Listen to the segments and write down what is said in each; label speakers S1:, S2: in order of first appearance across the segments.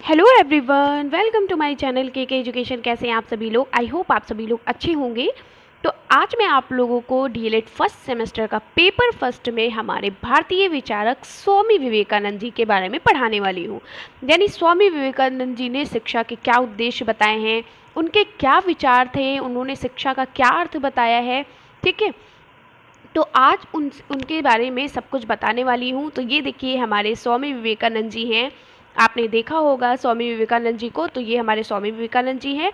S1: Hello everyone, welcome to my channel K education. कैसे हैं आप सभी लोग? आई होप आप सभी लोग अच्छे होंगे। तो आज मैं आप लोगों को डीएलएड फर्स्ट सेमेस्टर का पेपर फर्स्ट में हमारे भारतीय विचारक स्वामी विवेकानंद जी के बारे में पढ़ाने वाली हूँ। यानी स्वामी विवेकानंद जी ने शिक्षा के क्या उद्देश्य बताए हैं, उनके क्या विचार थे, उन्होंने शिक्षा का क्या अर्थ बताया है। ठीक है, तो आज उनके बारे में सब कुछ बताने वाली हूँ। तो ये देखिए, हमारे स्वामी विवेकानंद जी हैं। आपने देखा होगा स्वामी विवेकानंद जी को, तो ये हमारे स्वामी विवेकानंद जी हैं।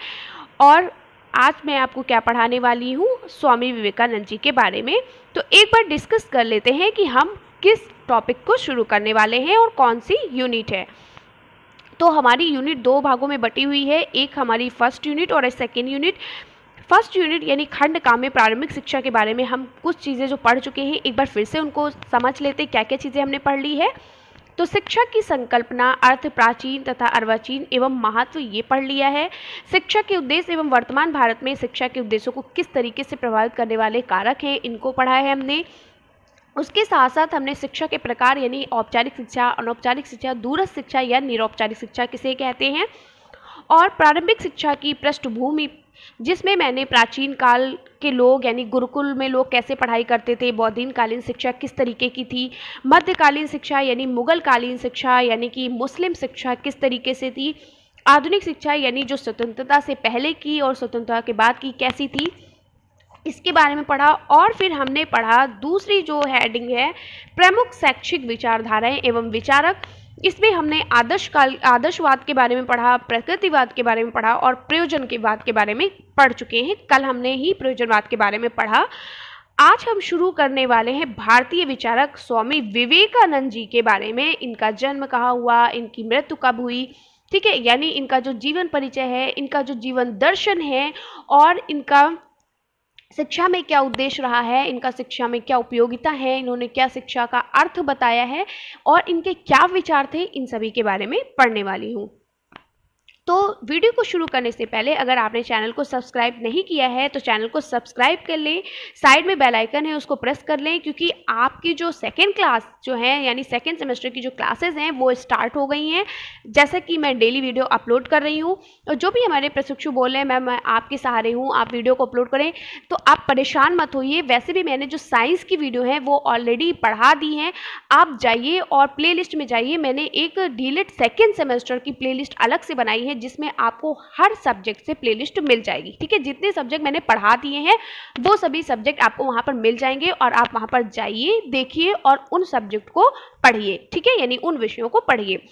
S1: और आज मैं आपको क्या पढ़ाने वाली हूँ, स्वामी विवेकानंद जी के बारे में। तो एक बार डिस्कस कर लेते हैं कि हम किस टॉपिक को शुरू करने वाले हैं और कौन सी यूनिट है। तो हमारी यूनिट दो भागों में बटी हुई है, एक हमारी फर्स्ट यूनिट और सेकेंड यूनिट। फर्स्ट यूनिट यानी खंड काम्य प्रारंभिक शिक्षा के बारे में हम कुछ चीज़ें जो पढ़ चुके हैं, एक बार फिर से उनको समझ लेते, क्या क्या चीज़ें हमने पढ़ ली है। तो शिक्षा की संकल्पना, अर्थ, प्राचीन तथा अर्वाचीन एवं महत्व, ये पढ़ लिया है। शिक्षा के उद्देश्य एवं वर्तमान भारत में शिक्षा के उद्देश्यों को किस तरीके से प्रभावित करने वाले कारक हैं, इनको पढ़ा है हमने। उसके साथ साथ हमने शिक्षा के प्रकार यानी औपचारिक शिक्षा, अनौपचारिक शिक्षा, दूरस्थ शिक्षा या निरौपचारिक शिक्षा किसे कहते हैं, और प्रारंभिक शिक्षा की पृष्ठभूमि, जिसमें मैंने प्राचीन काल के लोग यानी गुरुकुल में लोग कैसे पढ़ाई करते थे, बौद्धिन कालीन शिक्षा किस तरीके की थी, मध्यकालीन शिक्षा यानी मुगल कालीन शिक्षा यानी कि मुस्लिम शिक्षा किस तरीके से थी, आधुनिक शिक्षा यानी जो स्वतंत्रता से पहले की और स्वतंत्रता के बाद की कैसी थी, इसके बारे में पढ़ा। और फिर हमने पढ़ा दूसरी जो हेडिंग है, प्रमुख शैक्षिक विचारधाराएं एवं विचारक। इसमें हमने आदर्शवाद के बारे में पढ़ा, प्रकृतिवाद के बारे में पढ़ा और प्रयोजनवाद के बारे में पढ़ चुके हैं। कल हमने ही प्रयोजनवाद के बारे में पढ़ा। आज हम शुरू करने वाले हैं भारतीय विचारक स्वामी विवेकानंद जी के बारे में। इनका जन्म कहाँ हुआ, इनकी मृत्यु कब हुई, ठीक है, यानी इनका जो जीवन परिचय है, इनका जो जीवन दर्शन है, और इनका शिक्षा में क्या उद्देश्य रहा है, इनका शिक्षा में क्या उपयोगिता है, इन्होंने क्या शिक्षा का अर्थ बताया है और इनके क्या विचार थे, इन सभी के बारे में पढ़ने वाली हूँ। तो वीडियो को शुरू करने से पहले अगर आपने चैनल को सब्सक्राइब नहीं किया है तो चैनल को सब्सक्राइब कर लें, साइड में बेल आइकन है उसको प्रेस कर लें, क्योंकि आपकी जो सेकेंड क्लास जो है यानी सेकेंड सेमेस्टर की जो क्लासेस हैं वो स्टार्ट हो गई हैं। जैसे कि मैं डेली वीडियो अपलोड कर रही हूँ, और जो भी हमारे प्रशिक्षु बोल रहे हैं मैं आपके सहारे हूँ, आप वीडियो को अपलोड करें, तो आप परेशान मत होइए। वैसे भी मैंने जो साइंस की वीडियो है वो ऑलरेडी पढ़ा दी हैं, आप जाइए और प्ले में जाइए। मैंने एक डीएलएड सेकेंड सेमेस्टर की प्ले अलग से बनाई है जिसमें आपको हर सब्जेक्ट से प्लेलिस्ट मिल जाएगी। ठीक है, जितने सब्जेक्ट मैंने पढ़ा दिए हैं वो सभी सब्जेक्ट आपको वहां पर मिल जाएंगे, और आप वहां पर जाइए, देखिए और उन सब्जेक्ट को पढ़िए। ठीक है, यानी उन विषयों को पढ़िए।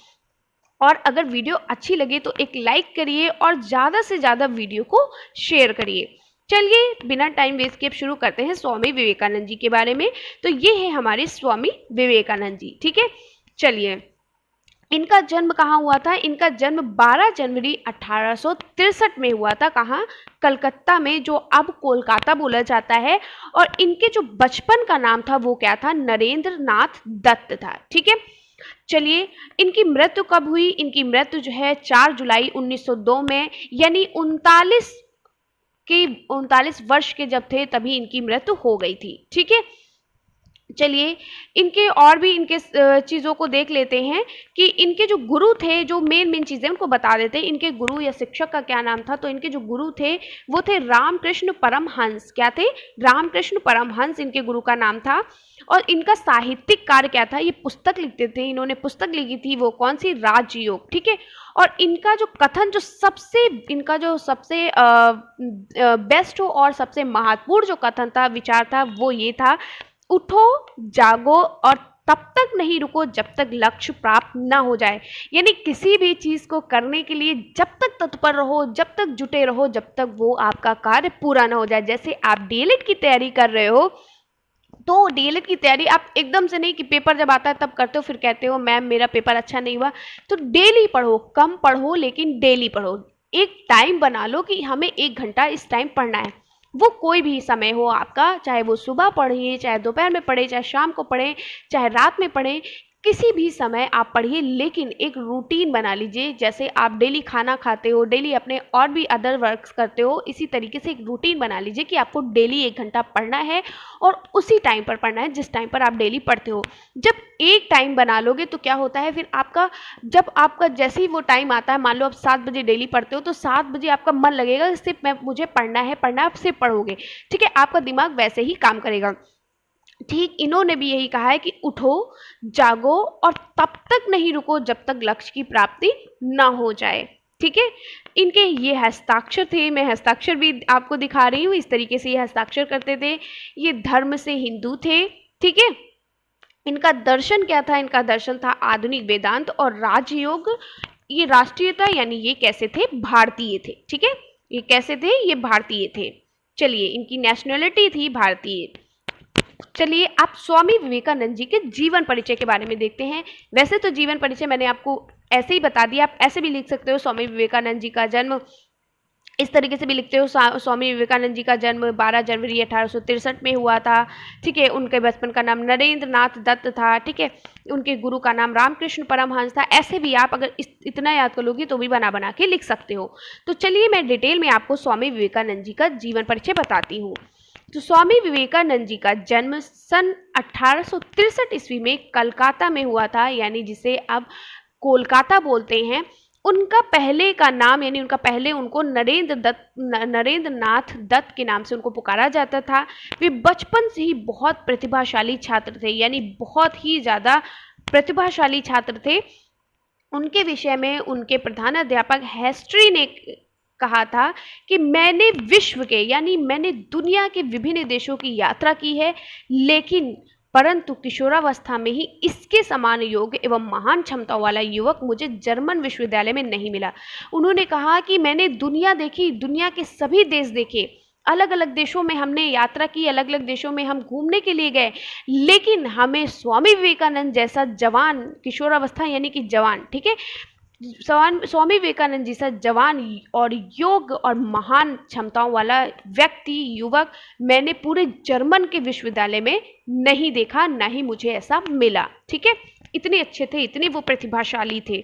S1: और अगर वीडियो अच्छी लगे तो एक लाइक करिए और ज़्यादा से ज़्यादा वीडियो को शेयर करिए। चलिए बिना टाइम वेस्ट किए शुरू करते हैं स्वामी विवेकानंद जी के बारे में। तो ये है हमारे स्वामी विवेकानंद जी। ठीक है, चलिए, इनका जन्म कहाँ हुआ था? इनका जन्म 12 जनवरी 1863 में हुआ था। कहाँ? कलकत्ता में, जो अब कोलकाता बोला जाता है। और इनके जो बचपन का नाम था वो क्या था? नरेंद्र नाथ दत्त था। ठीक है, चलिए, इनकी मृत्यु कब हुई? इनकी मृत्यु जो है 4 जुलाई 1902 में, यानी 39 वर्ष के जब थे तभी इनकी मृत्यु हो गई थी। ठीक है, चलिए, इनके और भी इनके चीज़ों को देख लेते हैं कि इनके जो गुरु थे, जो मेन चीज़ें उनको बता देते हैं। इनके गुरु या शिक्षक का क्या नाम था? तो इनके जो गुरु थे वो थे रामकृष्ण परमहंस। क्या थे? रामकृष्ण परमहंस इनके गुरु का नाम था। और इनका साहित्यिक कार्य क्या था? ये पुस्तक लिखते थे। इन्होंने पुस्तक लिखी थी, वो कौन सी? राजयोग। ठीक है, और इनका जो कथन, इनका जो सबसे बेस्ट हो और सबसे महत्वपूर्ण जो कथन था, विचार था, वो ये था, उठो, जागो और तब तक नहीं रुको जब तक लक्ष्य प्राप्त न हो जाए। यानी किसी भी चीज़ को करने के लिए जब तक तत्पर रहो, जब तक जुटे रहो, जब तक वो आपका कार्य पूरा ना हो जाए। जैसे आप डीएलएड की तैयारी कर रहे हो, तो डीएलएड की तैयारी आप एकदम से नहीं कि पेपर जब आता है तब करते हो, फिर कहते हो मैम मेरा पेपर अच्छा नहीं हुआ। तो डेली पढ़ो, कम पढ़ो लेकिन डेली पढ़ो। एक टाइम बना लो कि हमें 1 घंटा इस टाइम पढ़ना है। वो कोई भी समय हो आपका, चाहे वो सुबह पढ़िए, चाहे दोपहर में पढ़े, चाहे शाम को पढ़ें, चाहे रात में पढ़ें, किसी भी समय आप पढ़िए, लेकिन एक रूटीन बना लीजिए। जैसे आप डेली खाना खाते हो, डेली अपने और भी अदर वर्क्स करते हो, इसी तरीके से एक रूटीन बना लीजिए कि आपको डेली 1 घंटा पढ़ना है और उसी टाइम पर पढ़ना है जिस टाइम पर आप डेली पढ़ते हो। जब एक टाइम बना लोगे तो क्या होता है, फिर आपका जब आपका जैसे ही वो टाइम आता है, मान लो आप 7 बजे डेली पढ़ते हो, तो 7 बजे आपका मन लगेगा सिर्फ मुझे पढ़ना है, आप सिर्फ पढ़ोगे, ठीक है, आपका दिमाग वैसे ही काम करेगा। ठीक इन्होंने भी यही कहा है कि उठो, जागो और तब तक नहीं रुको जब तक लक्ष्य की प्राप्ति ना हो जाए। ठीक है, इनके ये हस्ताक्षर थे, मैं हस्ताक्षर भी आपको दिखा रही हूँ, इस तरीके से ये हस्ताक्षर करते थे। ये धर्म से हिंदू थे। ठीक है, इनका दर्शन क्या था, इनका दर्शन था आधुनिक वेदांत और राजयोग। ये राष्ट्रीयता यानी ये कैसे थे, भारतीय थे। ठीक है, ये कैसे थे, ये भारतीय थे। चलिए, इनकी नेशनलिटी थी भारतीय। चलिए, आप स्वामी विवेकानंद जी के जीवन परिचय के बारे में देखते हैं। वैसे तो जीवन परिचय मैंने आपको ऐसे ही बता दिया, आप ऐसे भी लिख सकते हो स्वामी विवेकानंद जी का जन्म, इस तरीके से भी लिखते हो स्वामी विवेकानंद जी का जन्म 12 जनवरी 1863 में हुआ था। ठीक है, उनके बचपन का नाम नरेंद्र नाथ दत्त था। ठीक है, उनके गुरु का नाम रामकृष्ण परमहंस था। ऐसे भी आप अगर इतना याद कर लोगी तो भी बना बना के लिख सकते हो। तो चलिए, मैं डिटेल में आपको स्वामी विवेकानंद जी का जीवन परिचय बताती हूँ। तो स्वामी विवेकानंद जी का जन्म सन 1863 ईस्वी में कलकत्ता में हुआ था, यानी जिसे अब कोलकाता बोलते हैं। उनका पहले का नाम यानी उनका पहले उनको नरेंद्र नाथ दत्त के नाम से उनको पुकारा जाता था। वे बचपन से ही बहुत प्रतिभाशाली छात्र थे, यानी बहुत ही ज़्यादा प्रतिभाशाली छात्र थे। उनके विषय में उनके प्रधानाध्यापक हेस्ट्री ने कहा था कि मैंने विश्व के यानी मैंने दुनिया के विभिन्न देशों की यात्रा की है, लेकिन परंतु किशोरावस्था में ही इसके समान योग्य एवं महान क्षमताओं वाला युवक मुझे जर्मन विश्वविद्यालय में नहीं मिला। उन्होंने कहा कि मैंने दुनिया देखी, दुनिया के सभी देश देखे, अलग अलग देशों में हमने यात्रा की, अलग अलग देशों में हम घूमने के लिए गए, लेकिन हमें स्वामी विवेकानंद जैसा जवान, किशोरावस्था यानी कि जवान, ठीक है, स्वामी विवेकानंद जी सा जवान और योग्य और महान क्षमताओं वाला व्यक्ति, युवक मैंने पूरे जर्मन के विश्वविद्यालय में नहीं देखा, ना ही मुझे ऐसा मिला। ठीक है, इतने अच्छे थे, इतने वो प्रतिभाशाली थे।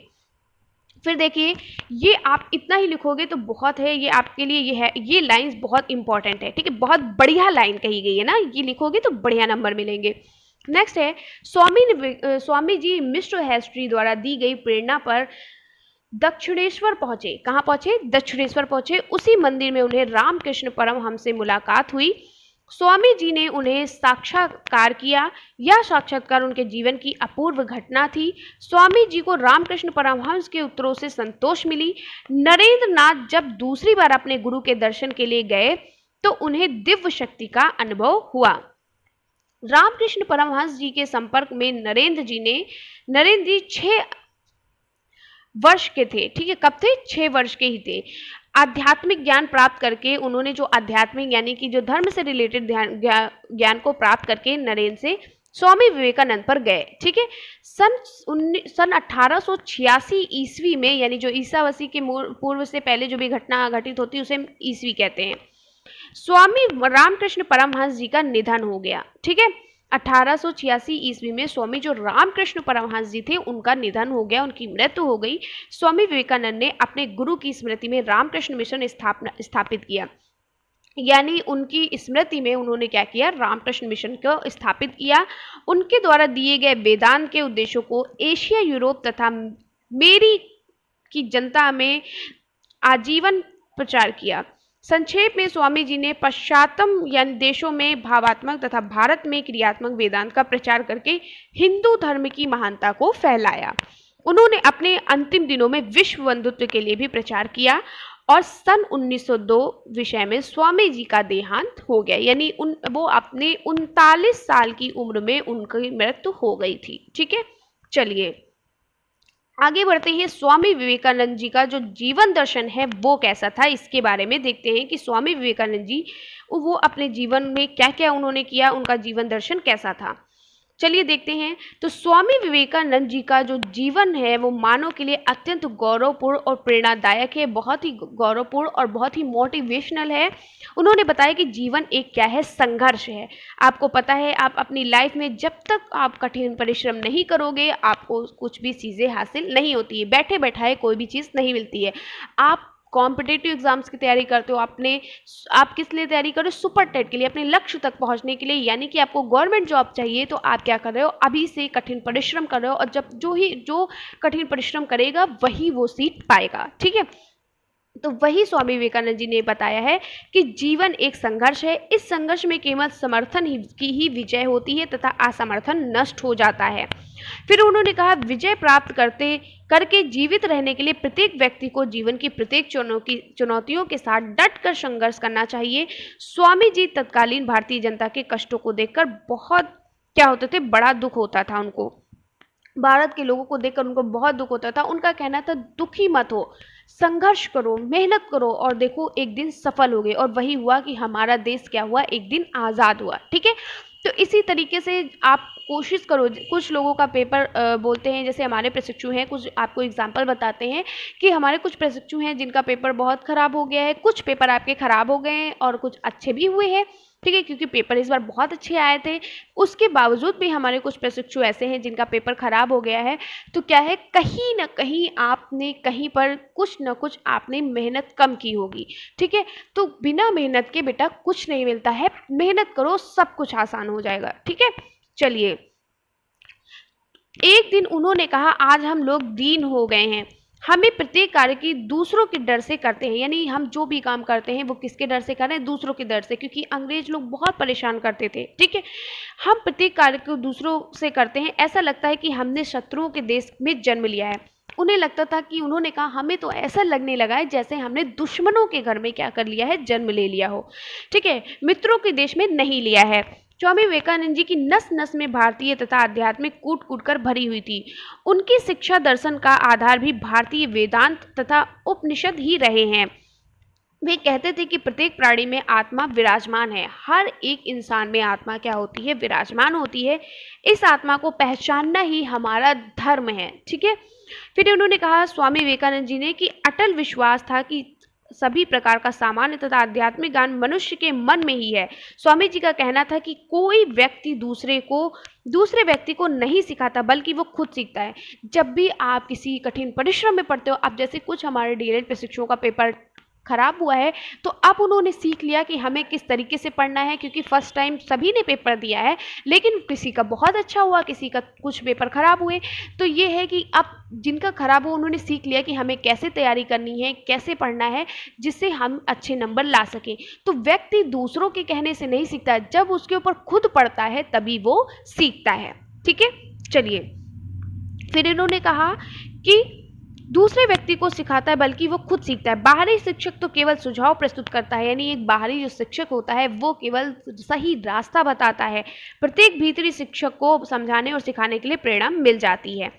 S1: फिर देखिए, ये आप इतना ही लिखोगे तो बहुत है, ये आपके लिए ये है, ये लाइंस बहुत इंपॉर्टेंट है। ठीक है, बहुत बढ़िया लाइन कही गई है ना, ये लिखोगे तो बढ़िया नंबर मिलेंगे। नेक्स्ट है, स्वामी जी मिस्टर हेस्ट्री द्वारा दी गई प्रेरणा पर दक्षिणेश्वर पहुंचे। कहाँ पहुंचे, दक्षिणेश्वर पहुंचे। उसी मंदिर में उन्हें रामकृष्ण परमहंस से मुलाकात हुई। स्वामी जी ने उन्हें साक्षात्कार किया। यह साक्षात्कार उनके जीवन की अपूर्व घटना थी। स्वामी जी को रामकृष्ण परमहंस के उत्तरों से संतोष मिली। नरेंद्र नाथ जब दूसरी बार अपने गुरु के दर्शन के लिए गए तो उन्हें दिव्य शक्ति का अनुभव हुआ। रामकृष्ण परमहंस जी के संपर्क में नरेंद्र जी 6 वर्ष के थे। ठीक है, कब थे, 6 वर्ष के ही थे। आध्यात्मिक ज्ञान प्राप्त करके उन्होंने जो आध्यात्मिक यानी कि जो धर्म से रिलेटेड ज्ञान को प्राप्त करके नरेंद्र से स्वामी विवेकानंद पर गए। ठीक है, सन 1886 ईस्वी में, यानी जो ईसा मसीह के पूर्व से पहले जो भी घटना घटित होती है उसे ईस्वी कहते हैं, स्वामी रामकृष्ण परमहंस जी का निधन हो गया। ठीक है, 1886 ईस्वी में स्वामी जो रामकृष्ण परमहंस जी थे उनका निधन हो गया, उनकी मृत्यु हो गई। स्वामी विवेकानंद ने अपने गुरु की स्मृति में रामकृष्ण मिशन स्थापित किया, यानी उनकी स्मृति में उन्होंने क्या किया, रामकृष्ण मिशन को स्थापित किया। उनके द्वारा दिए गए वेदांत के उद्देश्यों को एशिया, यूरोप तथा मेरी की जनता में आजीवन प्रचार किया। संक्षेप में स्वामी जी ने पश्चातम यानी देशों में भावात्मक तथा भारत में क्रियात्मक वेदांत का प्रचार करके हिंदू धर्म की महानता को फैलाया। उन्होंने अपने अंतिम दिनों में विश्व बंधुत्व के लिए भी प्रचार किया और सन 1902 विषय में स्वामी जी का देहांत हो गया, यानी वो अपने 39 साल की उम्र में उनकी मृत्यु हो गई थी। ठीक है, चलिए आगे बढ़ते हैं। स्वामी विवेकानंद जी का जो जीवन दर्शन है वो कैसा था, इसके बारे में देखते हैं कि स्वामी विवेकानंद जी वो अपने जीवन में क्या क्या उन्होंने किया, उनका जीवन दर्शन कैसा था। चलिए देखते हैं। तो स्वामी विवेकानंद जी का जो जीवन है वो मानव के लिए अत्यंत गौरवपूर्ण और प्रेरणादायक है, बहुत ही गौरवपूर्ण और बहुत ही मोटिवेशनल है। उन्होंने बताया कि जीवन एक क्या है, संघर्ष है। आपको पता है, आप अपनी लाइफ में जब तक आप कठिन परिश्रम नहीं करोगे, आपको कुछ भी चीज़ें हासिल नहीं होती है। बैठे बैठाए कोई भी चीज़ नहीं मिलती है। आप कॉम्पिटिटिव एग्जाम्स की तैयारी करते हो, आप किस लिए तैयारी कर रहे हो, सुपर टेट के लिए, अपने लक्ष्य तक पहुंचने के लिए, यानी कि आपको गवर्नमेंट जॉब चाहिए। तो आप क्या कर रहे हो, अभी से कठिन परिश्रम कर रहे हो, और जब जो कठिन परिश्रम करेगा वही वो सीट पाएगा। ठीक है, तो वही स्वामी विवेकानंद जी ने बताया है कि जीवन एक संघर्ष है। इस संघर्ष में केवल समर्थन की ही विजय होती है तथा असमर्थन नष्ट हो जाता है। फिर उन्होंने कहा, विजय प्राप्त करके जीवित रहने के लिए प्रत्येक व्यक्ति को जीवन की प्रत्येक चुनौतियों के साथ डट कर संघर्ष करना चाहिए। स्वामी जी तत्कालीन भारतीय जनता के कष्टों को देखकर बहुत क्या होते थे, बड़ा दुख होता था उनको। भारत के लोगों को देखकर उनको बहुत दुख होता था। उनका कहना था, दुखी मत हो, संघर्ष करो, मेहनत करो, और देखो एक दिन सफल होगे। और वही हुआ कि हमारा देश क्या हुआ, एक दिन आज़ाद हुआ। ठीक है, तो इसी तरीके से आप कोशिश करो। कुछ लोगों का पेपर बोलते हैं, जैसे हमारे प्रशिक्षु हैं, कुछ आपको एग्जाम्पल बताते हैं कि हमारे कुछ प्रशिक्षु हैं जिनका पेपर बहुत ख़राब हो गया है। कुछ पेपर आपके ख़राब हो गए हैं और कुछ अच्छे भी हुए हैं। ठीक है, क्योंकि पेपर इस बार बहुत अच्छे आए थे। उसके बावजूद भी हमारे कुछ प्रशिक्षु ऐसे हैं जिनका पेपर ख़राब हो गया है। तो क्या है, कहीं ना कहीं आपने कहीं पर कुछ ना कुछ आपने मेहनत कम की होगी। ठीक है, तो बिना मेहनत के बेटा कुछ नहीं मिलता है। मेहनत करो, सब कुछ आसान हो जाएगा। ठीक है, चलिए। एक दिन उन्होंने कहा, आज हम लोग दीन हो गए हैं। हमें प्रत्येक कार्य की दूसरों के डर से करते हैं, यानी हम जो भी काम करते हैं वो किसके डर से कर रहे हैं, दूसरों के डर से, क्योंकि अंग्रेज लोग बहुत परेशान करते थे। ठीक है, हम प्रत्येक कार्य को दूसरों से करते हैं, ऐसा लगता है कि हमने शत्रुओं के देश में जन्म लिया है। उन्हें लगता था कि, उन्होंने कहा, हमें तो ऐसा लगने लगा है जैसे हमने दुश्मनों के घर में क्या कर लिया है, जन्म ले लिया हो। ठीक है, मित्रों के देश में नहीं लिया है। स्वामी विवेकानंद जी की नस नस में भारतीय तथा आध्यात्मिक कूट कूट कर भरी हुई थी। उनकी शिक्षा दर्शन का आधार भी भारतीय वेदांत तथा उपनिषद ही रहे हैं। वे कहते थे कि प्रत्येक प्राणी में आत्मा विराजमान है। हर एक इंसान में आत्मा क्या होती है, विराजमान होती है। इस आत्मा को पहचानना ही हमारा धर्म है। ठीक है, फिर उन्होंने कहा, स्वामी विवेकानंद जी ने, कि अटल विश्वास था कि सभी प्रकार का सामान्य तथा आध्यात्मिक ज्ञान मनुष्य के मन में ही है। स्वामी जी का कहना था कि कोई व्यक्ति दूसरे व्यक्ति को नहीं सिखाता, बल्कि वो खुद सीखता है। जब भी आप किसी कठिन परिश्रम में पड़ते हो, अब जैसे कुछ हमारे डीएलएड प्रशिक्षुओं का पेपर खराब हुआ है, तो अब उन्होंने सीख लिया कि हमें किस तरीके से पढ़ना है, क्योंकि फर्स्ट टाइम सभी ने पेपर दिया है, लेकिन किसी का बहुत अच्छा हुआ, किसी का कुछ पेपर खराब हुए। तो ये है कि अब जिनका खराब हो, उन्होंने सीख लिया कि हमें कैसे तैयारी करनी है, कैसे पढ़ना है, जिससे हम अच्छे नंबर ला सकें। तो व्यक्ति दूसरों के कहने से नहीं सीखता, जब उसके ऊपर खुद पढ़ता है तभी वो सीखता है। ठीक है, चलिए। फिर इन्होंने कहा कि दूसरे व्यक्ति को सिखाता है, बल्कि वो खुद सीखता है। बाहरी शिक्षक तो केवल सुझाव प्रस्तुत करता है, यानी एक बाहरी जो शिक्षक होता है वो केवल सही रास्ता बताता है। प्रत्येक भीतरी शिक्षक को समझाने और सिखाने के लिए प्रेरणा मिल जाती है।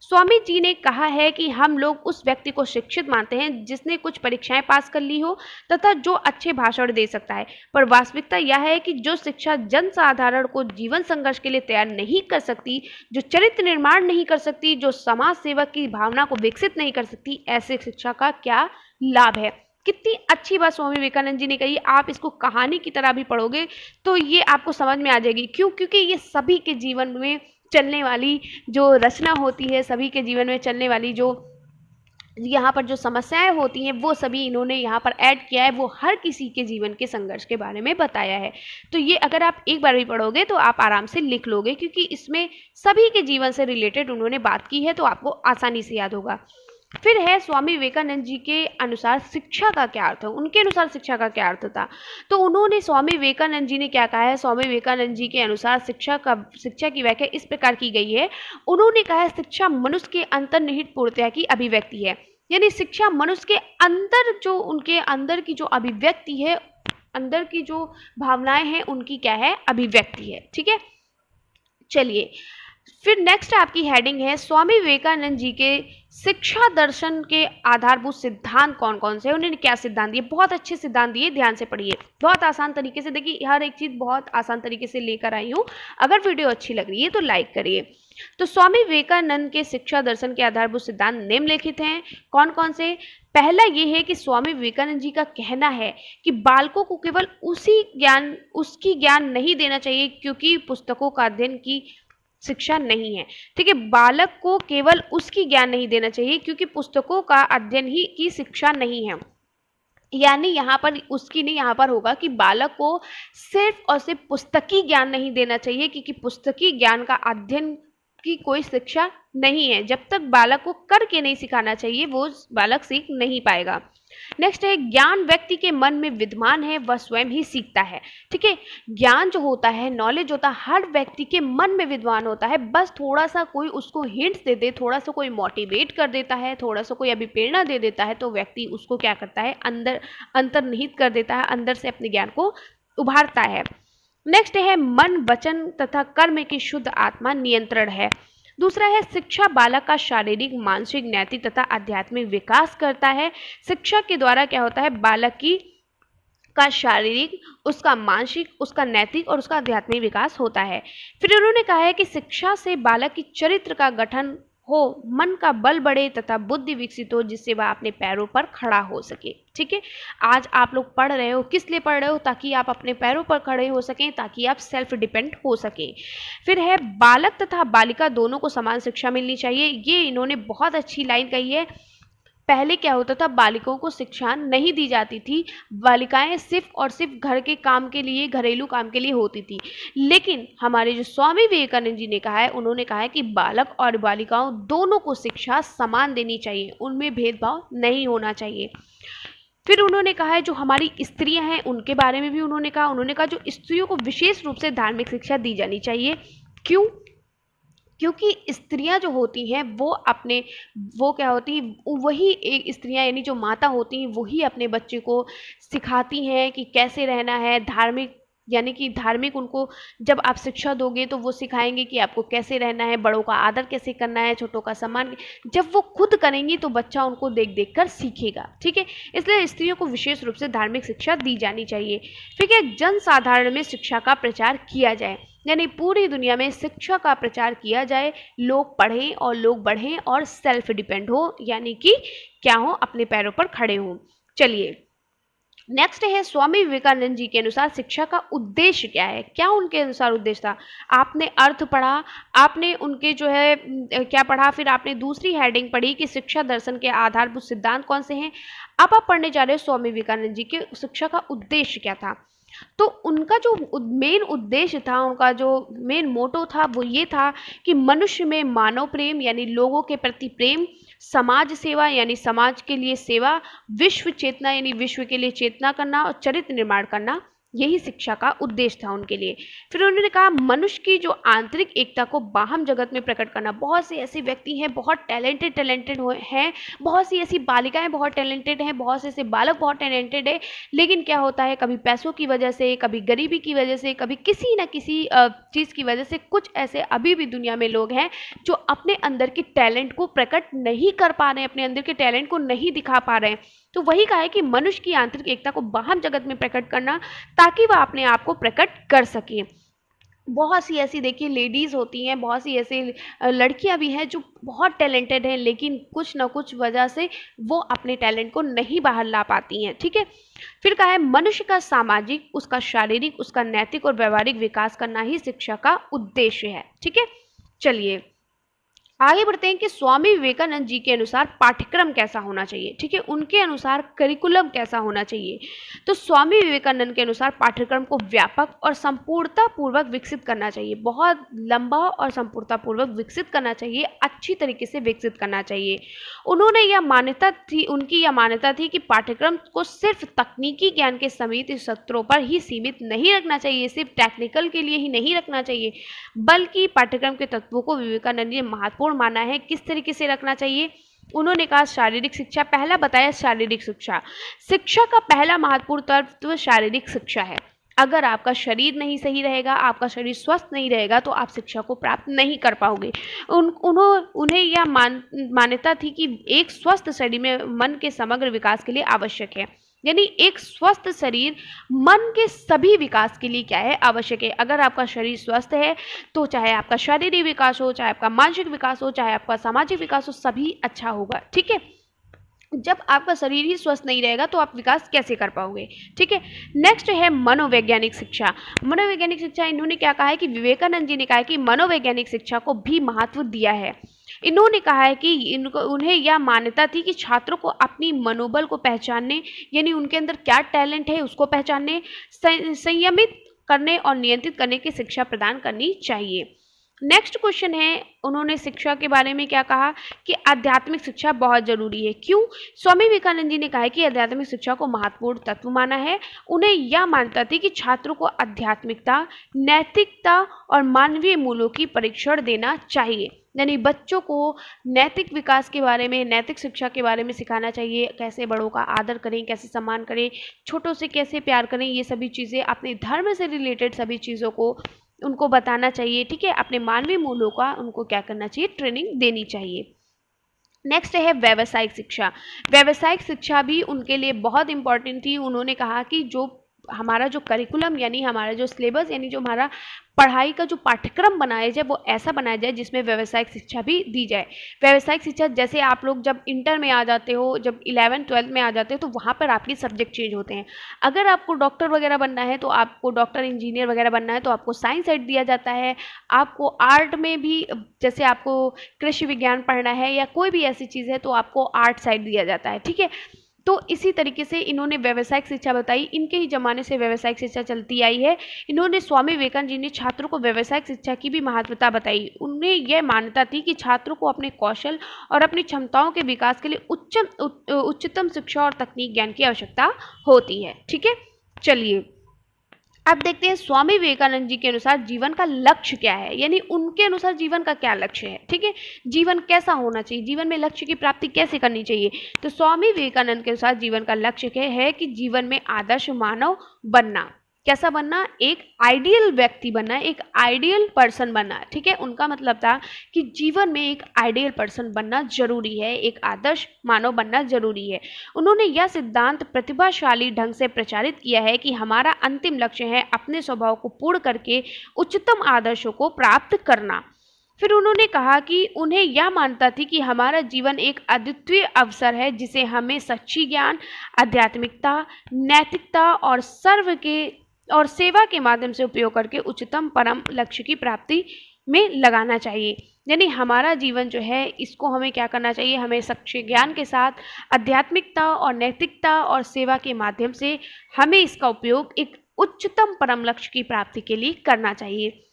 S1: स्वामी जी ने कहा है कि हम लोग उस व्यक्ति को शिक्षित मानते हैं जिसने कुछ परीक्षाएं पास कर ली हो तथा जो अच्छे भाषण दे सकता है, पर वास्तविकता यह है कि जो शिक्षा जनसाधारण को जीवन संघर्ष के लिए तैयार नहीं कर सकती, जो चरित्र निर्माण नहीं कर सकती, जो समाज सेवक की भावना को विकसित नहीं कर सकती, ऐसे शिक्षा का क्या लाभ है। कितनी अच्छी बात स्वामी विवेकानंद जी ने कही। आप इसको कहानी की तरह भी पढ़ोगे तो ये आपको समझ में आ जाएगी। क्यों? क्योंकि ये सभी के जीवन में चलने वाली जो रचना होती है, सभी के जीवन में चलने वाली जो यहाँ पर जो समस्याएं होती हैं, वो सभी इन्होंने यहाँ पर ऐड किया है। वो हर किसी के जीवन के संघर्ष के बारे में बताया है। तो ये अगर आप एक बार भी पढ़ोगे तो आप आराम से लिख लोगे, क्योंकि इसमें सभी के जीवन से रिलेटेड उन्होंने बात की है, तो आपको आसानी से याद होगा। फिर है शिवामी विवेकानंद जी के अनुसार शिक्षा का क्या अर्थ है, उनके अनुसार शिक्षा का क्या अर्थ था। तो उन्होंने स्वामी विवेकानंद जी ने क्या कहा है, स्वामी विवेकानंद जी के अनुसार शिक्षा की व्याख्या इस प्रकार की गई है। उन्होंने कहा है, शिक्षा मनुष्य के अंतर्निहित पूर्णता की अभिव्यक्ति है। यानी शिक्षा मनुष्य के अंदर, जो उनके अंदर की जो अभिव्यक्ति है, अंदर की जो भावनाएं हैं, उनकी क्या है, अभिव्यक्ति है। ठीक है, चलिए। फिर नेक्स्ट आपकी हेडिंग है स्वामी विवेकानंद जी के शिक्षा दर्शन के आधारभूत सिद्धांत कौन कौन से हैं, उन्होंने क्या सिद्धांत दिए। बहुत अच्छे सिद्धांत दिए, ध्यान से पढ़िए, बहुत आसान तरीके से। देखिए हर एक चीज बहुत आसान तरीके से लेकर आई हूँ। अगर वीडियो अच्छी लग रही है तो लाइक करिए। तो स्वामी विवेकानंद के शिक्षा दर्शन के आधारभूत सिद्धांत निम्नलिखित हैं। कौन कौन से? पहला ये है कि स्वामी विवेकानंद जी का कहना है कि बालकों को केवल उसकी ज्ञान नहीं देना चाहिए क्योंकि पुस्तकों का अध्ययन की शिक्षा नहीं है। ठीक है, बालक को केवल उसकी ज्ञान नहीं देना चाहिए क्योंकि पुस्तकों का अध्ययन ही की शिक्षा नहीं है। यानी यहाँ पर उसकी नहीं, यहाँ पर होगा कि बालक को सिर्फ और सिर्फ पुस्तकी ज्ञान नहीं देना चाहिए क्योंकि पुस्तकी ज्ञान का अध्ययन की कोई शिक्षा नहीं है। जब तक बालक को करके नहीं सिखाना चाहिए वो बालक सीख नहीं पाएगा। नेक्स्ट है ज्ञान व्यक्ति के मन में विद्यमान है, वह स्वयं ही सीखता है। ठीक है, ज्ञान जो होता है, नॉलेज होता है, हर व्यक्ति के मन में विद्यमान होता है। बस थोड़ा सा कोई उसको हिंट्स दे दे, थोड़ा सा कोई मोटिवेट कर देता है, थोड़ा सा कोई अभिप्रेरणा दे देता है तो व्यक्ति उसको क्या करता है, अंतर्निहित कर देता है, अंदर से अपने ज्ञान को उभारता है। नेक्स्ट है मन, वचन तथा कर्म की शुद्ध आत्मा नियंत्रण है। दूसरा है शिक्षा बालक का शारीरिक, मानसिक, नैतिक तथा आध्यात्मिक विकास करता है। शिक्षा के द्वारा क्या होता है, बालक का शारीरिक, उसका मानसिक, उसका नैतिक और उसका आध्यात्मिक विकास होता है। फिर उन्होंने कहा है कि शिक्षा से बालक की चरित्र का गठन हो, मन का बल बढ़े तथा बुद्धि विकसित हो जिससे वह अपने पैरों पर खड़ा हो सके। ठीक है, आज आप लोग पढ़ रहे हो, किस लिए पढ़ रहे हो? ताकि आप अपने पैरों पर खड़े हो सकें, ताकि आप सेल्फ डिपेंड हो सके। फिर है बालक तथा बालिका दोनों को समान शिक्षा मिलनी चाहिए। ये इन्होंने बहुत अच्छी लाइन कही है। पहले क्या होता था, बालिकाओं को शिक्षा नहीं दी जाती थी, बालिकाएं सिर्फ और सिर्फ घर के काम के लिए, घरेलू काम के लिए होती थी। लेकिन हमारे जो स्वामी विवेकानंद जी ने कहा है, उन्होंने कहा है कि बालक और बालिकाओं दोनों को शिक्षा समान देनी चाहिए, उनमें भेदभाव नहीं होना चाहिए। फिर उन्होंने कहा है जो हमारी स्त्रियां हैं उनके बारे में भी उन्होंने कहा जो स्त्रियों को विशेष रूप से धार्मिक शिक्षा दी जानी चाहिए। क्यों? क्योंकि स्त्रियां जो होती हैं वो क्या होती हैं, वही एक स्त्रियां यानी जो माता होती हैं वही अपने बच्चे को सिखाती हैं कि कैसे रहना है। धार्मिक यानी कि धार्मिक उनको जब आप शिक्षा दोगे तो वो सिखाएंगे कि आपको कैसे रहना है, बड़ों का आदर कैसे करना है, छोटों का सम्मान। जब वो खुद करेंगी तो बच्चा उनको देख देख कर सीखेगा। ठीक है, इसलिए स्त्रियों को विशेष रूप से धार्मिक शिक्षा दी जानी चाहिए। ठीक है, जन साधारण में शिक्षा का प्रचार किया जाए, यानी पूरी दुनिया में शिक्षा का प्रचार किया जाए, लोग पढ़ें और लोग बढ़ें और सेल्फ डिपेंड हो, यानी कि क्या हो, अपने पैरों पर खड़े हों। चलिए नेक्स्ट है स्वामी विवेकानंद जी के अनुसार शिक्षा का उद्देश्य क्या है। क्या उनके अनुसार उद्देश्य था? आपने अर्थ पढ़ा, आपने उनके जो है क्या पढ़ा, फिर आपने दूसरी हेडिंग पढ़ी कि शिक्षा दर्शन के आधारभूत सिद्धांत कौन से हैं। अब आप पढ़ने जा रहे हो स्वामी विवेकानंद जी के शिक्षा का उद्देश्य क्या था। तो उनका जो मेन उद्देश्य था, उनका जो मेन मोटो था वो ये था कि मनुष्य में मानव प्रेम यानी लोगों के प्रति प्रेम, समाज सेवा यानी समाज के लिए सेवा, विश्व चेतना यानी विश्व के लिए चेतना करना और चरित्र निर्माण करना, यही शिक्षा का उद्देश्य था उनके लिए। फिर उन्होंने कहा मनुष्य की जो आंतरिक एकता को बाहम जगत में प्रकट करना। बहुत से ऐसे व्यक्ति हैं बहुत टैलेंटेड हैं, बहुत सी ऐसी बालिकाएं बहुत टैलेंटेड हैं, बहुत से ऐसे बालक बहुत टैलेंटेड है, लेकिन क्या होता है कभी पैसों की वजह से, कभी गरीबी की वजह से, कभी किसी न किसी चीज़ की वजह से कुछ ऐसे अभी भी दुनिया में लोग हैं जो अपने अंदर के टैलेंट को प्रकट नहीं कर पा रहे हैं, अपने अंदर के टैलेंट को नहीं दिखा पा रहे हैं। तो वही कहा है कि मनुष्य की आंतरिक एकता को बाहर जगत में प्रकट करना ताकि वह अपने आप को प्रकट कर सके। बहुत सी ऐसी देखिए लेडीज़ होती हैं, बहुत सी ऐसी लड़कियां भी हैं जो बहुत टैलेंटेड हैं, लेकिन कुछ ना कुछ वजह से वो अपने टैलेंट को नहीं बाहर ला पाती हैं। ठीक है, फिर कहा है मनुष्य का सामाजिक, उसका शारीरिक, उसका नैतिक और व्यवहारिक विकास करना ही शिक्षा का उद्देश्य है। ठीक है, चलिए आगे बढ़ते हैं कि स्वामी विवेकानंद जी के अनुसार पाठ्यक्रम कैसा होना चाहिए। ठीक है, उनके अनुसार करिकुलम कैसा होना चाहिए। तो स्वामी विवेकानंद के अनुसार पाठ्यक्रम को व्यापक और संपूर्णता पूर्वक विकसित करना चाहिए, बहुत लंबा और संपूर्णता पूर्वक विकसित करना चाहिए, अच्छी तरीके से विकसित करना चाहिए। उन्होंने उनकी यह मान्यता थी कि पाठ्यक्रम को सिर्फ तकनीकी ज्ञान के समिति सत्रों पर ही सीमित नहीं रखना चाहिए, सिर्फ टेक्निकल के लिए ही नहीं रखना चाहिए, बल्कि पाठ्यक्रम के तत्वों को विवेकानंद ने महत्वपूर्ण माना है। किस तरीके से रखना चाहिए? उन्होंने कहा शारीरिक शिक्षा, पहला बताया शारीरिक शिक्षा। शिक्षा का पहला महत्वपूर्ण तत्व शारीरिक शिक्षा है। अगर आपका शरीर नहीं सही रहेगा, आपका शरीर स्वस्थ नहीं रहेगा, तो आप शिक्षा को प्राप्त नहीं कर पाओगे। उन्हें यह मान्यता थी कि एक स्वस्थ शरीर में मन के समग्र विकास के लिए आवश्यक है। यानी एक स्वस्थ शरीर मन के सभी विकास के लिए क्या है, आवश्यक है। अगर आपका शरीर स्वस्थ है तो चाहे आपका शारीरिक विकास हो, चाहे आपका मानसिक विकास हो, चाहे आपका सामाजिक विकास हो, सभी अच्छा होगा। ठीक है, जब आपका शरीर ही स्वस्थ नहीं रहेगा तो आप विकास कैसे कर पाओगे। ठीक है, नेक्स्ट है मनोवैज्ञानिक शिक्षा। मनोवैज्ञानिक शिक्षा, इन्होंने क्या कहा है कि विवेकानंद जी ने कहा है कि मनोवैज्ञानिक शिक्षा को भी महत्व दिया है। इन्होंने कहा है कि उन्हें यह मान्यता थी कि छात्रों को अपनी मनोबल को पहचानने, यानी उनके अंदर क्या टैलेंट है उसको पहचानने, संयमित करने और नियंत्रित करने की शिक्षा प्रदान करनी चाहिए। नेक्स्ट क्वेश्चन है, उन्होंने शिक्षा के बारे में क्या कहा कि आध्यात्मिक शिक्षा बहुत जरूरी है। क्यों? स्वामी विवेकानंद जी ने कहा है कि आध्यात्मिक शिक्षा को महत्वपूर्ण तत्व माना है। उन्हें यह मानता थी कि छात्रों को आध्यात्मिकता, नैतिकता और मानवीय मूल्यों की परीक्षण देना चाहिए। यानी बच्चों को नैतिक विकास के बारे में, नैतिक शिक्षा के बारे में सिखाना चाहिए। कैसे बड़ों का आदर करें, कैसे सम्मान करें, छोटों से कैसे प्यार करें, ये सभी चीज़ें, अपने धर्म से रिलेटेड सभी चीज़ों को उनको बताना चाहिए। ठीक है, अपने मानवीय मूल्यों का उनको क्या करना चाहिए, ट्रेनिंग देनी चाहिए। नेक्स्ट है व्यावसायिक शिक्षा। व्यावसायिक शिक्षा भी उनके लिए बहुत इंपॉर्टेंट थी। उन्होंने कहा कि जो हमारा जो करिकुलम, यानी हमारा जो सिलेबस, यानी जो हमारा पढ़ाई का जो पाठ्यक्रम बनाया जाए वो ऐसा बनाया जाए जिसमें व्यावसायिक शिक्षा भी दी जाए। व्यावसायिक शिक्षा, जैसे आप लोग जब इंटर में आ जाते हो, जब 11th 12th में आ जाते हो, तो वहाँ पर आपके सब्जेक्ट चेंज होते हैं। अगर आपको डॉक्टर वगैरह बनना है, तो आपको डॉक्टर, इंजीनियर वगैरह बनना है, तो आपको साइंस साइड दिया जाता है। आपको आर्ट में भी, जैसे आपको कृषि विज्ञान पढ़ना है या कोई भी ऐसी चीज़ है, तो आपको आर्ट साइड दिया जाता है। ठीक है, तो इसी तरीके से इन्होंने व्यावसायिक शिक्षा बताई। इनके ही ज़माने से व्यावसायिक शिक्षा चलती आई है। इन्होंने, स्वामी विवेकानंद जी ने छात्रों को व्यावसायिक शिक्षा की भी महत्वता बताई। उन्हें यह मान्यता थी कि छात्रों को अपने कौशल और अपनी क्षमताओं के विकास के लिए उच्चतम शिक्षा और तकनीक ज्ञान की आवश्यकता होती है। ठीक है, चलिए अब देखते हैं स्वामी विवेकानंद जी के अनुसार जीवन का लक्ष्य क्या है, यानी उनके अनुसार जीवन का क्या लक्ष्य है। ठीक है, जीवन कैसा होना चाहिए, जीवन में लक्ष्य की प्राप्ति कैसे करनी चाहिए। तो स्वामी विवेकानंद के अनुसार जीवन का लक्ष्य क्या है कि जीवन में आदर्श मानव बनना। कैसा बनना? एक आइडियल व्यक्ति बनना, एक आइडियल पर्सन बनना। ठीक है, उनका मतलब था कि जीवन में एक आइडियल पर्सन बनना जरूरी है, एक आदर्श मानव बनना जरूरी है। उन्होंने यह सिद्धांत प्रतिभाशाली ढंग से प्रचारित किया है कि हमारा अंतिम लक्ष्य है अपने स्वभाव को पूर्ण करके उच्चतम आदर्शों को प्राप्त करना। फिर उन्होंने कहा कि उन्हें यह मानता थी कि हमारा जीवन एक अद्वितीय अवसर है जिसे हमें सच्ची ज्ञान, आध्यात्मिकता, नैतिकता और सेवा के माध्यम से उपयोग करके उच्चतम परम लक्ष्य की प्राप्ति में लगाना चाहिए। यानी हमारा जीवन जो है, इसको हमें क्या करना चाहिए, हमें सच्चे ज्ञान के साथ, आध्यात्मिकता और नैतिकता और सेवा के माध्यम से हमें इसका उपयोग एक उच्चतम परम लक्ष्य की प्राप्ति के लिए करना चाहिए।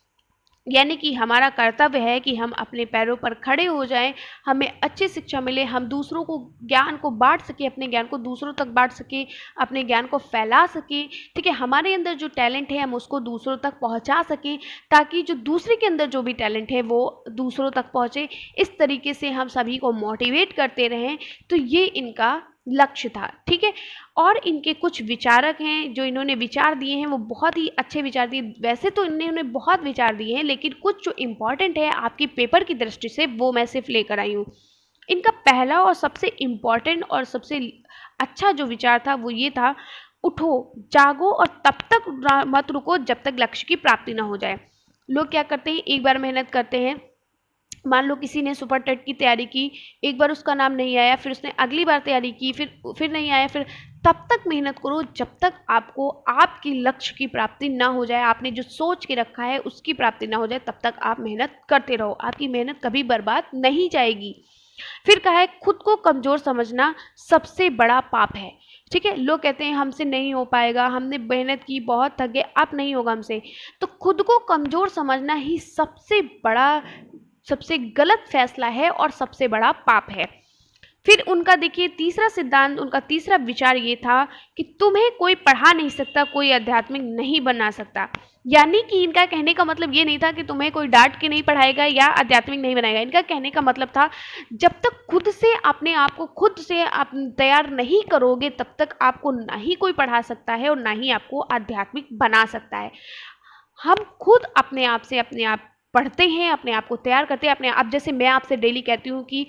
S1: यानी कि हमारा कर्तव्य है कि हम अपने पैरों पर खड़े हो जाएं, हमें अच्छी शिक्षा मिले, हम दूसरों को ज्ञान को बांट सकें, अपने ज्ञान को दूसरों तक बांट सकें, अपने ज्ञान को फैला सकें। ठीक है, हमारे अंदर जो टैलेंट है हम उसको दूसरों तक पहुंचा सकें, ताकि जो दूसरे के अंदर जो भी टैलेंट है वो दूसरों तक पहुंचे। इस तरीके से हम सभी को मोटिवेट करते रहें। तो ये इनका लक्ष्य था। ठीक है, और इनके कुछ विचारक हैं जो इन्होंने विचार दिए हैं, वो बहुत ही अच्छे विचार दिए। वैसे तो इन्होंने बहुत विचार दिए हैं, लेकिन कुछ जो इम्पॉर्टेंट है आपकी पेपर की दृष्टि से वो मैं सिर्फ लेकर आई हूँ। इनका पहला और सबसे इम्पॉर्टेंट और सबसे अच्छा जो विचार था वो ये था, उठो, जागो और तब तक मत रुको जब तक लक्ष्य की प्राप्ति ना हो जाए। लोग क्या करते हैं, एक बार मेहनत करते हैं, मान लो किसी ने सुपर टेट की तैयारी की, एक बार उसका नाम नहीं आया, फिर उसने अगली बार तैयारी की, फिर नहीं आया, फिर तब तक मेहनत करो जब तक आपको आपकी लक्ष्य की प्राप्ति ना हो जाए, आपने जो सोच के रखा है उसकी प्राप्ति ना हो जाए, तब तक आप मेहनत करते रहो, आपकी मेहनत कभी बर्बाद नहीं जाएगी। फिर कहा है, खुद को कमज़ोर समझना सबसे बड़ा पाप है। ठीक है, लोग कहते हैं हमसे नहीं हो पाएगा, हमने मेहनत की, बहुत थक गए, अब नहीं होगा हमसे। तो खुद को कमज़ोर समझना ही सबसे गलत फैसला है और सबसे बड़ा पाप है। फिर उनका देखिए तीसरा सिद्धांत, उनका तीसरा विचार ये था कि तुम्हें कोई पढ़ा नहीं सकता, कोई आध्यात्मिक नहीं बना सकता। यानी कि इनका कहने का मतलब ये नहीं था कि तुम्हें कोई डांट के नहीं पढ़ाएगा या आध्यात्मिक नहीं बनाएगा। इनका कहने का मतलब था जब तक खुद से अपने आप को खुद से आप तैयार नहीं करोगे तब तक आपको ना ही कोई पढ़ा सकता है और ना ही आपको आध्यात्मिक बना सकता है। हम खुद अपने आप से अपने आप पढ़ते हैं, अपने आप को तैयार करते हैं। अपने आप, जैसे मैं आपसे डेली कहती हूँ कि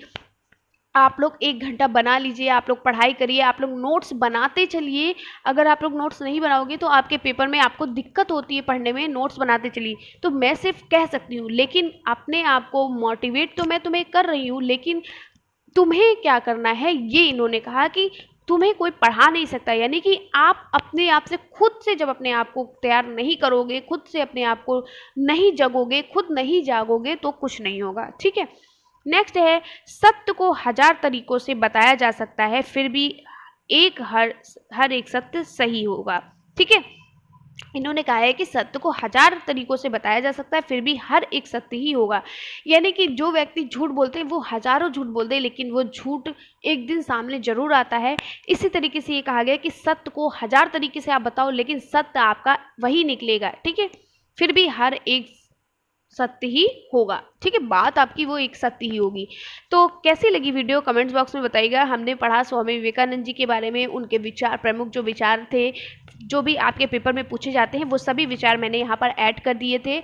S1: आप लोग 1 घंटा बना लीजिए, आप लोग पढ़ाई करिए, आप लोग नोट्स बनाते चलिए। अगर आप लोग नोट्स नहीं बनाओगे तो आपके पेपर में आपको दिक्कत होती है पढ़ने में, नोट्स बनाते चलिए। तो मैं सिर्फ कह सकती हूँ, लेकिन अपने आप को मोटिवेट तो मैं तुम्हें कर रही हूँ, लेकिन तुम्हें क्या करना है, ये इन्होंने कहा कि तुम्हें कोई पढ़ा नहीं सकता। यानी कि आप अपने आप से खुद से जब अपने आप को तैयार नहीं करोगे, खुद से अपने आप को नहीं जगोगे, खुद नहीं जागोगे तो कुछ नहीं होगा। ठीक है। नेक्स्ट है, सत्य को 1000 तरीकों से बताया जा सकता है, फिर भी हर एक सत्य सही होगा। ठीक है। इन्होंने कहा है कि सत्य को 1000 तरीकों से बताया जा सकता है, फिर भी हर एक सत्य ही होगा। यानी कि जो व्यक्ति झूठ बोलते हैं वो हजारों झूठ बोलते हैं, लेकिन वो झूठ एक दिन सामने जरूर आता है। इसी तरीके से ये कहा गया कि सत्य को 1000 तरीके से आप बताओ, लेकिन सत्य आपका वही निकलेगा। ठीक है। फिर भी हर एक सत्य ही होगा। ठीक है। बात आपकी वो एक सत्य ही होगी। तो कैसी लगी वीडियो कमेंट्स बॉक्स में बताइएगा। हमने पढ़ा स्वामी विवेकानंद जी के बारे में, उनके विचार, प्रमुख जो विचार थे, जो भी आपके पेपर में पूछे जाते हैं, वो सभी विचार मैंने यहाँ पर ऐड कर दिए थे।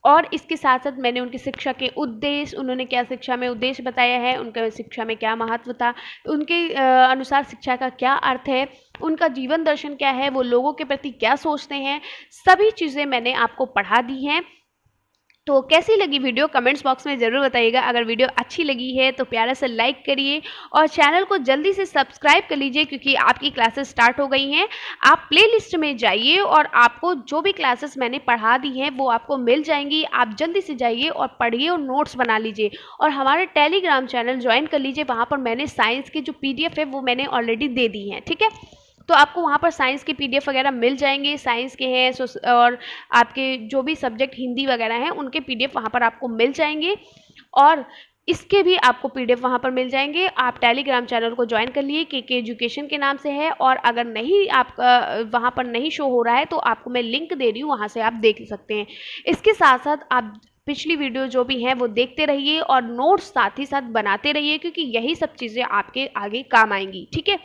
S1: और इसके साथ साथ मैंने उनकी शिक्षा के उद्देश्य, उन्होंने क्या शिक्षा में उद्देश्य बताया है, उनका शिक्षा में क्या महत्व था, उनके अनुसार शिक्षा का क्या अर्थ है, उनका जीवन दर्शन क्या है, वो लोगों के प्रति क्या सोचते हैं, सभी चीज़ें मैंने आपको पढ़ा दी हैं। तो कैसी लगी वीडियो कमेंट्स बॉक्स में ज़रूर बताइएगा। अगर वीडियो अच्छी लगी है तो प्यारा सा लाइक करिए और चैनल को जल्दी से सब्सक्राइब कर लीजिए, क्योंकि आपकी क्लासेस स्टार्ट हो गई हैं। आप प्लेलिस्ट में जाइए और आपको जो भी क्लासेस मैंने पढ़ा दी हैं वो आपको मिल जाएंगी। आप जल्दी से जाइए और पढ़िए और नोट्स बना लीजिए और हमारे टेलीग्राम चैनल ज्वाइन कर लीजिए। वहाँ पर मैंने साइंस की जो PDF है वो मैंने ऑलरेडी दे दी है। ठीक है। तो आपको वहाँ पर साइंस के PDF वगैरह मिल जाएंगे, साइंस के हैं और आपके जो भी सब्जेक्ट हिंदी वगैरह हैं उनके PDF वहाँ पर आपको मिल जाएंगे और इसके भी आपको PDF वहाँ पर मिल जाएंगे। आप टेलीग्राम चैनल को ज्वाइन कर लिए, KK एजुकेशन के नाम से है। और अगर नहीं आपका वहाँ पर नहीं शो हो रहा है तो आपको मैं लिंक दे रही हूँ, वहाँ से आप देख सकते हैं। इसके साथ साथ आप पिछली वीडियो जो भी हैं वो देखते रहिए और नोट्स साथ ही साथ बनाते रहिए, क्योंकि यही सब चीज़ें आपके आगे काम आएंगी। ठीक है।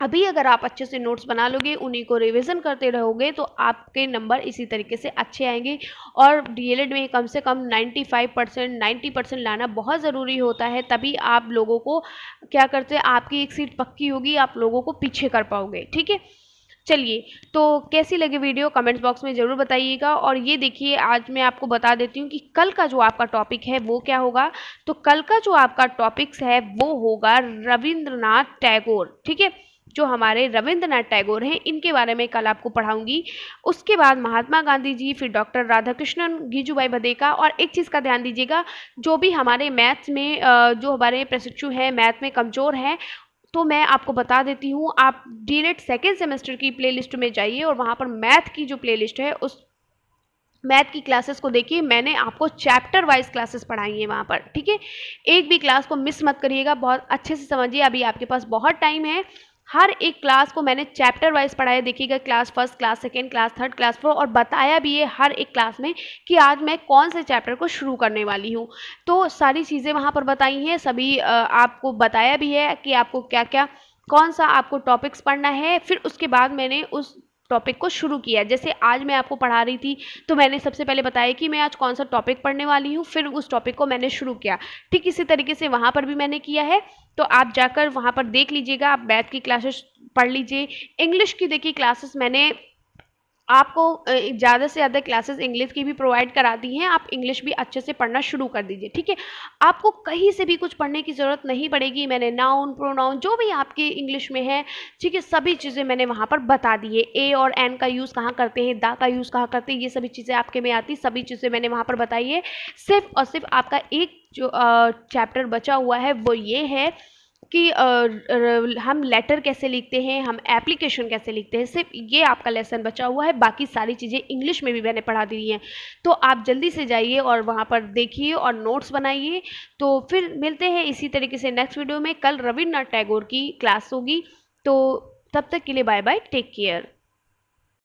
S1: अभी अगर आप अच्छे से नोट्स बना लोगे, उन्हीं को रिवीजन करते रहोगे तो आपके नंबर इसी तरीके से अच्छे आएंगे। और DLED में कम से कम 95% 90% लाना बहुत ज़रूरी होता है, तभी आप लोगों को क्या करते हैं, आपकी एक सीट पक्की होगी, आप लोगों को पीछे कर पाओगे। ठीक है। चलिए, तो कैसी लगी वीडियो कमेंट्स बॉक्स में ज़रूर बताइएगा। और ये देखिए, आज मैं आपको बता देती हूँ कि कल का जो आपका टॉपिक है वो क्या होगा। तो कल का जो आपका टॉपिक्स है वो होगा रविंद्रनाथ टैगोर। ठीक है। जो हमारे रविंद्रनाथ टैगोर हैं, इनके बारे में कल आपको पढ़ाऊंगी। उसके बाद महात्मा गांधी जी, फिर डॉक्टर राधाकृष्णन, गीजूभाई भदेका। और एक चीज़ का ध्यान दीजिएगा, जो भी हमारे मैथ्स में जो हमारे प्रशिक्षु हैं मैथ में कमज़ोर हैं, तो मैं आपको बता देती हूँ, आप DLED सेकेंड सेमेस्टर की प्लेलिस्ट में जाइए और वहाँ पर मैथ की जो प्लेलिस्ट है उस मैथ की क्लासेस को देखिए। मैंने आपको चैप्टर वाइज क्लासेस पढ़ाई है वहाँ पर। ठीक है। एक भी क्लास को मिस मत करिएगा, बहुत अच्छे से समझिए। अभी आपके पास बहुत टाइम है। हर एक क्लास को मैंने चैप्टर वाइज पढ़ाया। देखिएगा, class first, class second, class third, class four, और बताया भी है हर एक क्लास में कि आज मैं कौन से चैप्टर को शुरू करने वाली हूँ। तो सारी चीज़ें वहाँ पर बताई हैं, सभी आपको बताया भी है कि आपको क्या क्या कौन सा आपको टॉपिक्स पढ़ना है। फिर उसके बाद मैंने उस टॉपिक को शुरू किया। जैसे आज मैं आपको पढ़ा रही थी तो मैंने सबसे पहले बताया कि मैं आज कौन सा टॉपिक पढ़ने वाली हूँ, फिर उस टॉपिक को मैंने शुरू किया। ठीक इसी तरीके से वहाँ पर भी मैंने किया है। तो आप जाकर वहाँ पर देख लीजिएगा, आप मैथ की क्लासेस पढ़ लीजिए। इंग्लिश की देखिए क्लासेस मैंने आपको ज़्यादा से ज़्यादा क्लासेस इंग्लिश की भी प्रोवाइड करा दी हैं। आप इंग्लिश भी अच्छे से पढ़ना शुरू कर दीजिए। ठीक है। आपको कहीं से भी कुछ पढ़ने की ज़रूरत नहीं पड़ेगी। मैंने नाउन, प्रोनाउन, जो भी आपके इंग्लिश में है, ठीक है, सभी चीज़ें मैंने वहाँ पर बता दी है। ए और एन का यूज़ कहाँ करते हैं, दा का यूज़ कहाँ करते हैं, ये सभी चीज़ें आपके में आती, सभी चीज़ें मैंने वहाँ पर बताई है। सिर्फ और सिर्फ आपका एक जो चैप्टर बचा हुआ है वो ये है कि हम लेटर कैसे लिखते हैं, हम एप्लीकेशन कैसे लिखते हैं, सिर्फ ये आपका लेसन बचा हुआ है। बाकी सारी चीज़ें इंग्लिश में भी मैंने पढ़ा दी हैं। तो आप जल्दी से जाइए और वहाँ पर देखिए और नोट्स बनाइए। तो फिर मिलते हैं इसी तरीके से नेक्स्ट वीडियो में। कल रविन्द्रनाथ टैगोर की क्लास होगी। तो तब तक के लिए बाय बाय, टेक केयर।